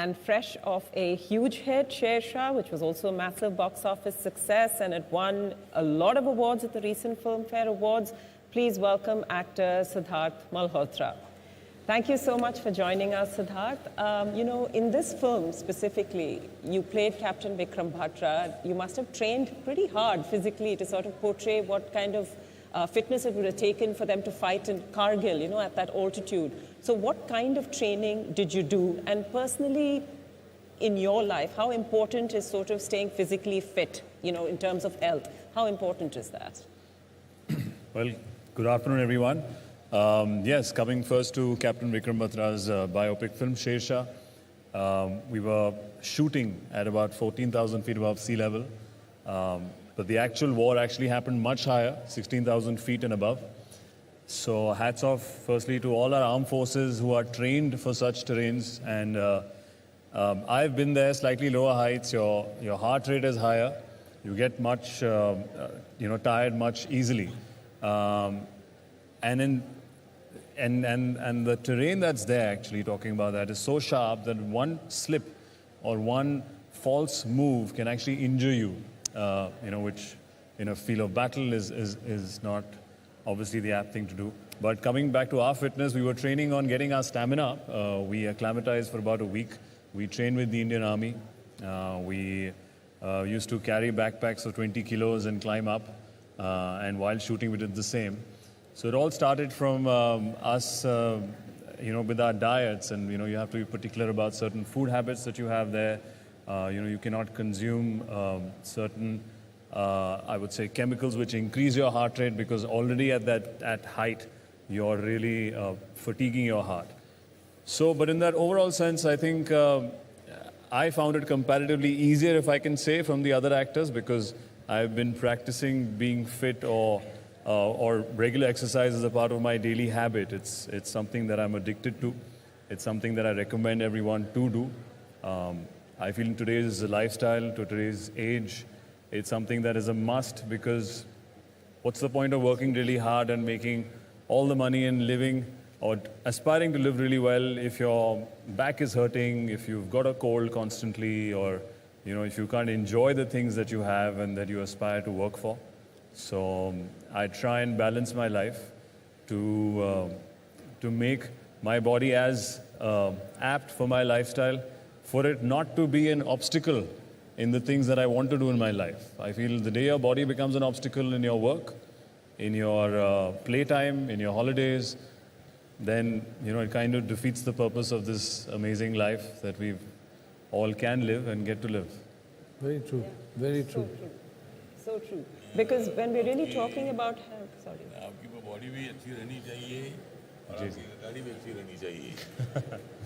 And fresh off a huge hit, Shershah, which was also a massive box office success, and it won a lot of awards at the recent Filmfare Awards. Please welcome actor Sidharth Malhotra. Thank you so much for joining us, Sidharth. You know, in this film specifically, you played Captain Vikram Batra. You must have trained pretty hard physically to sort of portray what kind of fitness it would have taken for them to fight in Kargil, you know, at that altitude. So what kind of training did you do? And personally, in your life, how important is sort of staying physically fit, you know, in terms of health? How important is that? Well, good afternoon, everyone. Yes, coming first to Captain Vikram Batra's biopic film, Shershah. We were shooting at about 14,000 feet above sea level. But the actual war actually happened much higher, 16,000 feet and above. So hats off, firstly, to all our armed forces who are trained for such terrains. And I've been there, slightly lower heights. Your heart rate is higher. You get much, tired much easily. And the terrain that's there, actually talking about that, is so sharp that one slip or one false move can actually injure you. Which in a field of battle is not obviously the apt thing to do. But coming back to our fitness, we were training on getting our stamina up. We acclimatized for about a week. We trained with the Indian Army. We used to carry backpacks of 20 kilos and climb up. And while shooting, we did the same. So it all started from us, with our diets. And, you have to be particular about certain food habits that you have there. You cannot consume certain, I would say, chemicals which increase your heart rate, because already at height, you're really fatiguing your heart. So, but in that overall sense, I think I found it comparatively easier, if I can say, from the other actors, because I've been practicing being fit or regular exercise as a part of my daily habit. It's something that I'm addicted to. It's something that I recommend everyone to do. I feel in today's lifestyle, to today's age, it's something that is a must, because what's the point of working really hard and making all the money and living or aspiring to live really well if your back is hurting, if you've got a cold constantly, or if you can't enjoy the things that you have and that you aspire to work for. So I try and balance my life to make my body as apt for my lifestyle, for it not to be an obstacle in the things that I want to do in my life. I feel the day your body becomes an obstacle in your work, in your playtime, in your holidays, then, it kind of defeats the purpose of this amazing life that we all can live and get to live. Very true, very true. So true. Because when we're really talking about health, sorry. आपकी body भी अच्छी रहनी चाहिए, और आपकी गाड़ी भी अच्छी रहनी चाहिए.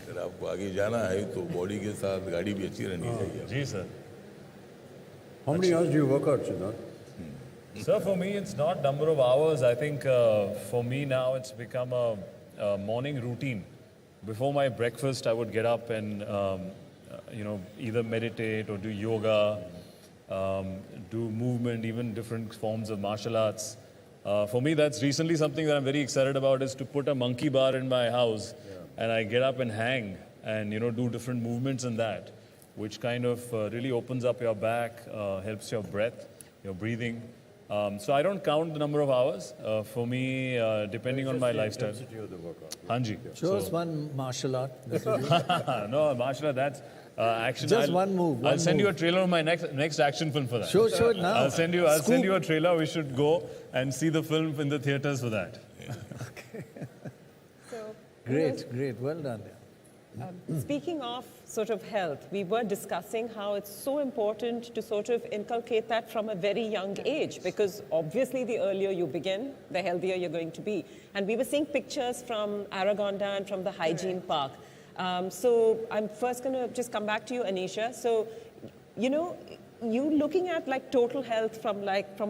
अगर आपको आगे जाना है तो बॉडी के साथ गाड़ी भी अच्छी रहनी चाहिए. जी sir. How many hours do you work out, Sidharth? Sir, for me, it's not number of hours. I think for me now, it's become a morning routine. Before my breakfast, I would get up and, either meditate or do yoga, do movement, even different forms of martial arts. For me, that's recently something that I'm very excited about, is to put a monkey bar in my house, and I get up and hang and, do different movements in that, which kind of really opens up your back, helps your breath, your breathing. So I don't count the number of hours. For me, depending on my lifestyle. Hanji. Show us one martial art. No, martial art, that's action. Just one move. I'll send you a trailer of my next action film for that. Show it now. I'll send you a trailer. We should go and see the film in the theaters for that. Okay. So, Great. Well done. Speaking of sort of health, we were discussing how it's so important to sort of inculcate that from a very young age, because obviously the earlier you begin, the healthier you're going to be. And we were seeing pictures from Aragonda and from the Hygiene Park. So I'm first going to just come back to you, Anisha. So, you looking at like total health from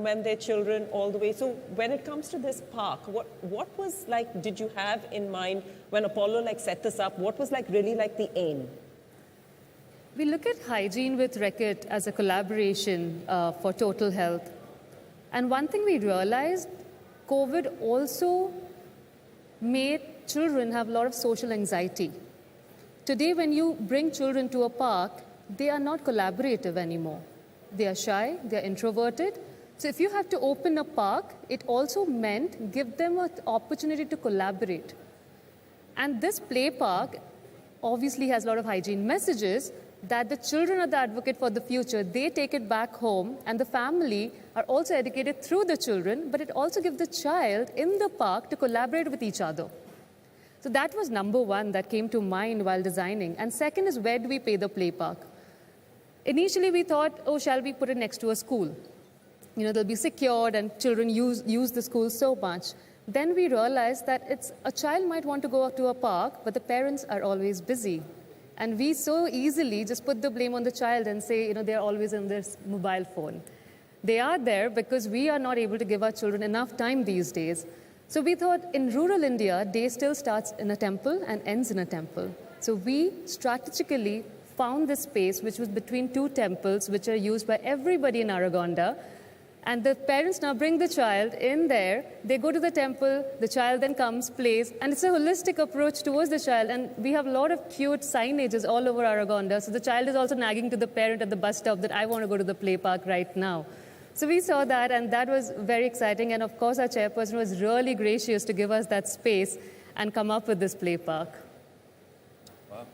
when they're children all the way. So when it comes to this park, what was like, did you have in mind when Apollo set this up? What was really the aim? We look at hygiene with Reckitt as a collaboration for total health. And one thing we realized, COVID also made children have a lot of social anxiety. Today, when you bring children to a park, they are not collaborative anymore. They are shy, they are introverted. So if you had to open a park, it also meant give them an opportunity to collaborate. And this play park obviously has a lot of hygiene messages that the children are the advocate for the future. They take it back home, and the family are also educated through the children, but it also gives the child in the park to collaborate with each other. So that was number one that came to mind while designing. And second is, where do we pay the play park? Initially, we thought, oh, shall we put it next to a school? You know, they'll be secured and children use the school so much. Then we realized that a child might want to go to a park, but the parents are always busy. And we so easily just put the blame on the child and say, you know, they're always on their mobile phone. They are there because we are not able to give our children enough time these days. So we thought in rural India, day still starts in a temple and ends in a temple. So we strategically found this space which was between two temples which are used by everybody in Aragonda. And the parents now bring the child in there, they go to the temple, the child then comes, plays, and it's a holistic approach towards the child. And we have a lot of cute signages all over Aragonda, so the child is also nagging to the parent at the bus stop that I want to go to the play park right now. So we saw that, and that was very exciting. And of course, our chairperson was really gracious to give us that space and come up with this play park. Wow.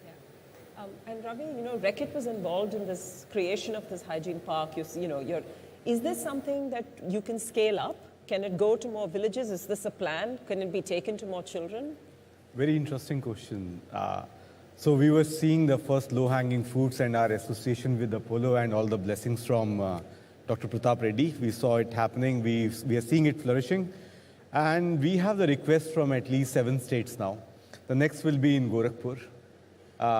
Yeah. And Ravi, you know, Reckitt was involved in this creation of this hygiene park. Is this something that you can scale up? Can it go to more villages? Is this a plan? Can it be taken to more children? Very interesting question. So we were seeing the first low-hanging fruits and our association with Apollo and all the blessings from Dr. Pratap Reddy. We saw it happening. We are seeing it flourishing. And we have the request from at least 7 states now. The next will be in Gorakhpur.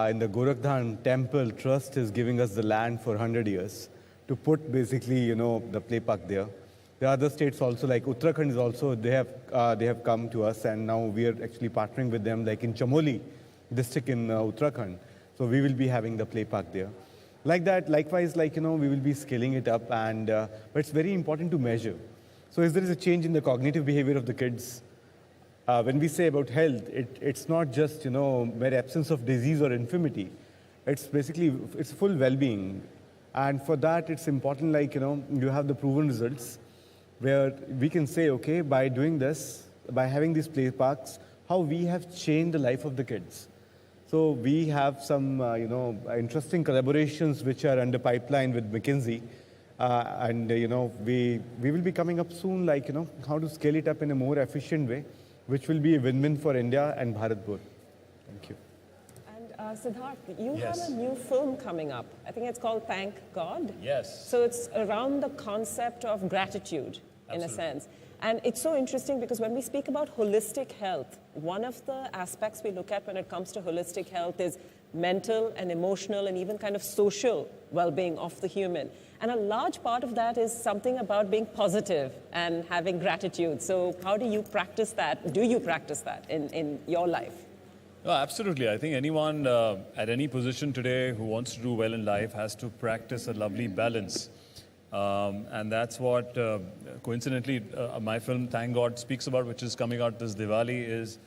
In the Gorakhdhan Temple Trust is giving us the land for 100 years to put basically, you know, the play park there. The other states also, like Uttarakhand is also, they have come to us, and now we are actually partnering with them, like in Chamoli district in Uttarakhand. So we will be having the play park there. Like that, likewise, like, you know, we will be scaling it up, and but it's very important to measure. So if there is a change in the cognitive behavior of the kids, when we say about health, it's not just, you know, mere absence of disease or infirmity. It's basically, it's full well-being. And for that, it's important, like, you know, you have the proven results where we can say, okay, by doing this, by having these play parks, how we have changed the life of the kids. So we have some, you know, interesting collaborations which are under pipeline with McKinsey. And, you know, we will be coming up soon, like, you know, how to scale it up in a more efficient way, which will be a win-win for India and Bharatpur. Thank you. Sidharth, you Yes. have a new film coming up. I think it's called Thank God. Yes. So it's around the concept of gratitude, in a sense. And it's so interesting because when we speak about holistic health, one of the aspects we look at when it comes to holistic health is mental and emotional and even kind of social well-being of the human. And a large part of that is something about being positive and having gratitude. So how do you practice that? Do you practice that in your life? No, absolutely. I think anyone at any position today who wants to do well in life has to practice a lovely balance. And that's what, coincidentally, my film, Thank God, speaks about, which is coming out this Diwali, is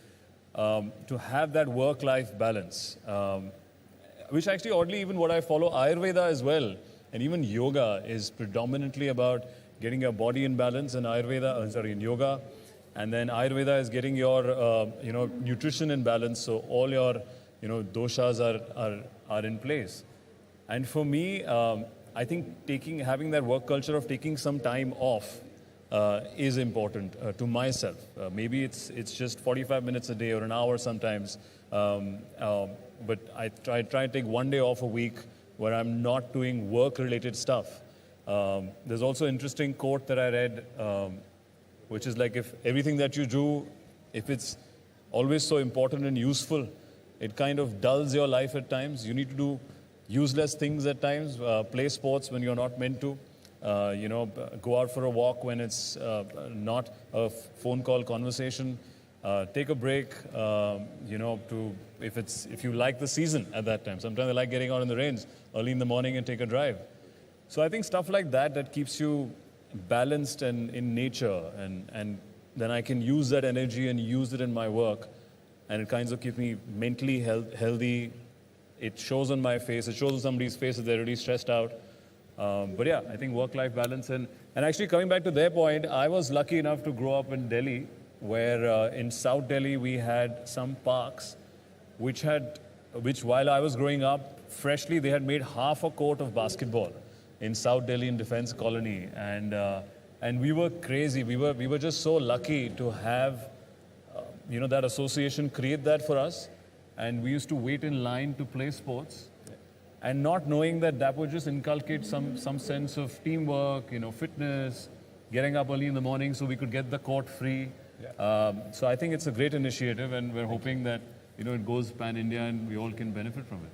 to have that work-life balance, which actually, oddly, even what I follow, Ayurveda as well, and even yoga is predominantly about getting your body in balance, and in yoga. And then Ayurveda is getting your, you know, nutrition in balance, so all your, you know, doshas are in place. And for me, I think having that work culture of taking some time off is important to myself. Maybe it's just 45 minutes a day or an hour sometimes, but I try to take one day off a week where I'm not doing work-related stuff. There's also an interesting quote that I read, which is like, if everything that you do, if it's always so important and useful, it kind of dulls your life at times. You need to do useless things at times, play sports when you're not meant to, you know, go out for a walk when it's not a phone call conversation, take a break, you know, if you like the season at that time. Sometimes I like getting out in the rains early in the morning and take a drive. So I think stuff like that keeps you balanced and in nature, and then I can use that energy and use it in my work. and it kind of keeps me mentally healthy. It shows on my face. It shows on somebody's face that they're really stressed out. But yeah, I think work-life balance. And actually coming back to their point, I was lucky enough to grow up in Delhi, where in South Delhi we had some parks which while I was growing up, freshly they had made half a court of basketball in South Delhi in Defense Colony. And we were crazy. We were just so lucky to have that association create that for us. And we used to wait in line to play sports, and not knowing that would just inculcate some sense of teamwork, fitness, getting up early in the morning so we could get the court free. So I think it's a great initiative, and we're hoping that it goes pan-India and we all can benefit from it.